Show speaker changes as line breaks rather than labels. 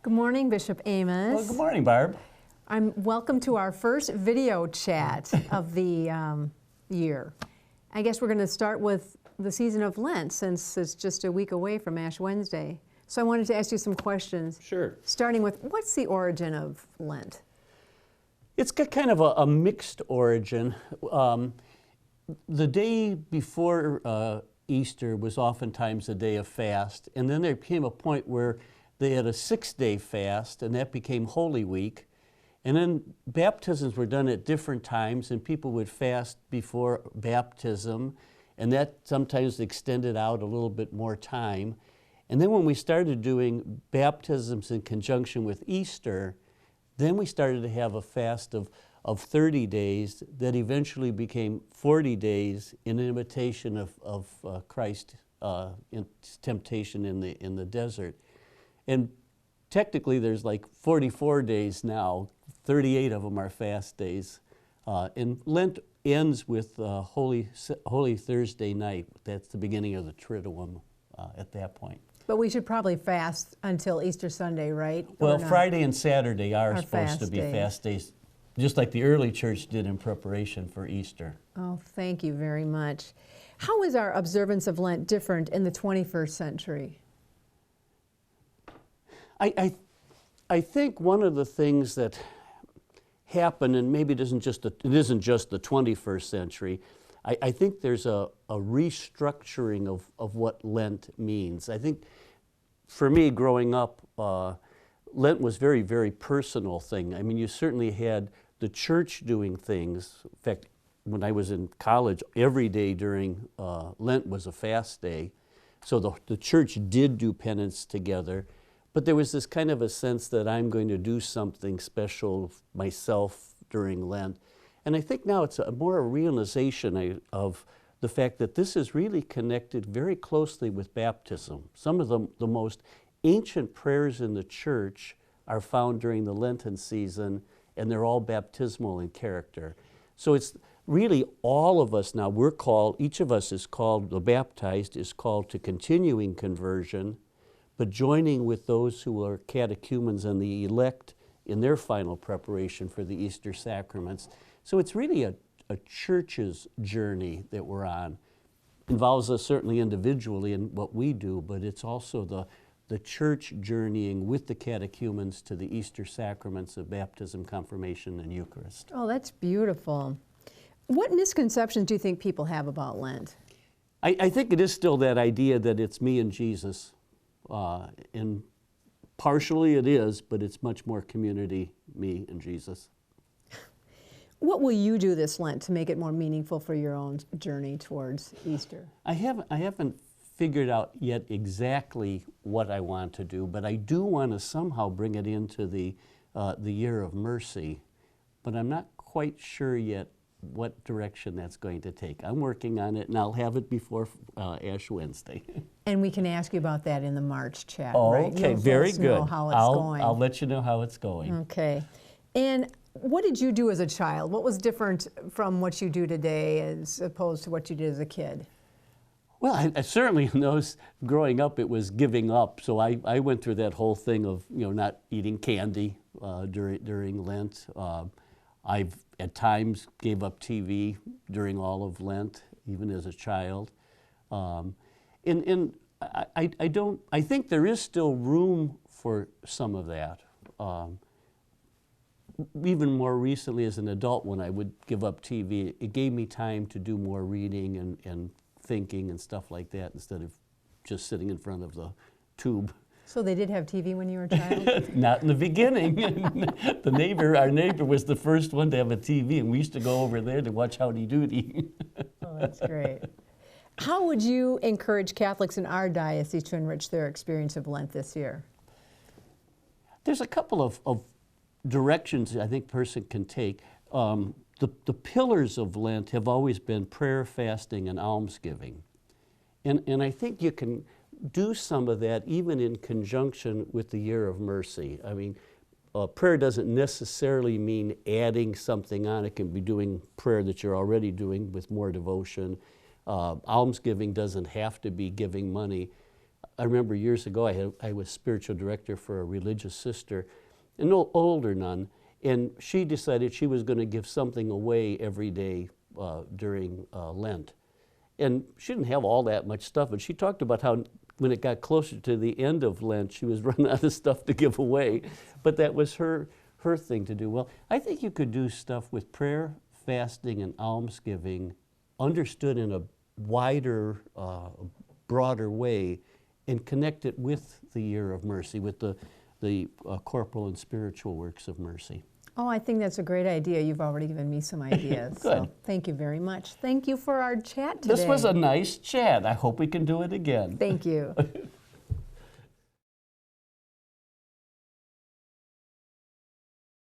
Good morning, Bishop Amos.
Well, good morning, Barb.
Welcome to our first video chat of the year. I guess we're going to start with the season of Lent, since it's just a week away from Ash Wednesday. So I wanted to ask you some questions.
Sure.
Starting with, what's the origin of Lent?
It's got kind of a mixed origin. The day before Easter was oftentimes a day of fast, and then there came a point where they had a 6-day fast, and that became Holy Week. And then baptisms were done at different times, and people would fast before baptism, and that sometimes extended out a little bit more time. And then when we started doing baptisms in conjunction with Easter, then we started to have a fast of 30 days that eventually became 40 days in imitation of Christ's temptation in the desert. And technically there's like 44 days now, 38 of them are fast days. And Lent ends with Holy Thursday night. That's the beginning of the Triduum at that point.
But we should probably fast until Easter Sunday, right?
Well, Friday and Saturday are supposed to be fast days, just like the early church did in preparation for Easter.
Oh, thank you very much. How is our observance of Lent different in the 21st century?
I think one of the things that happened, and maybe it isn't just the 21st century, I think there's a restructuring of what Lent means. I think for me, growing up, Lent was very, very personal thing. I mean, you certainly had the church doing things. In fact, when I was in college, every day during Lent was a fast day. So the church did do penance together. But there was this kind of a sense that I'm going to do something special myself during Lent. And I think now it's more a realization of the fact that this is really connected very closely with baptism. Some of the most ancient prayers in the church are found during the Lenten season, and they're all baptismal in character. So it's really all of us now, we're called, each of us is called, the baptized is called to continuing conversion, but joining with those who are catechumens and the elect in their final preparation for the Easter sacraments. So it's really a church's journey that we're on. Involves us certainly individually in what we do, but it's also the church journeying with the catechumens to the Easter sacraments of baptism, confirmation, and Eucharist.
Oh, that's beautiful. What misconceptions do you think people have about Lent?
I think it is still that idea that it's me and Jesus. And partially it is, but it's much more community, me and Jesus.
What will you do this Lent to make it more meaningful for your own journey towards Easter?
I haven't figured out yet exactly what I want to do, but I do want to somehow bring it into the year of mercy, but I'm not quite sure yet what direction that's going to take. I'm working on it, and I'll have it before Ash Wednesday.
And we can ask you about that in the March chat,
oh,
right?
Okay,
You'll
very
let us
good.
know how it's going.
I'll let you know how it's going.
Okay. And what did you do as a child? What was different from what you do today as opposed to what you did as a kid?
Well, I certainly know growing up it was giving up. So I went through that whole thing of not eating candy during Lent. I've at times gave up TV during all of Lent, even as a child. And I think there is still room for some of that. Even more recently as an adult, when I would give up TV, it gave me time to do more reading and thinking and stuff like that instead of just sitting in front of the tube.
So they did have TV when you were a child?
Not in the beginning. Our neighbor was the first one to have a TV, and we used to go over there to watch Howdy Doody.
Oh, that's great. How would you encourage Catholics in our diocese to enrich their experience of Lent this year?
There's a couple of directions I think a person can take. The pillars of Lent have always been prayer, fasting, and almsgiving. And I think you can do some of that even in conjunction with the year of mercy. I mean, prayer doesn't necessarily mean adding something on. It can be doing prayer that you're already doing with more devotion. Almsgiving doesn't have to be giving money. I remember years ago I was spiritual director for a religious sister, an older nun, and she decided she was going to give something away every day during Lent. And she didn't have all that much stuff, but she talked about how when it got closer to the end of Lent, she was running out of stuff to give away. But that was her thing to do. Well, I think you could do stuff with prayer, fasting, and almsgiving understood in a wider, broader way and connect it with the year of mercy, with the corporal and spiritual works of mercy.
Oh, I think that's a great idea. You've already given me some ideas.
Good.
So thank you very much. Thank you for our chat today.
This was a nice chat. I hope we can do it again.
Thank you.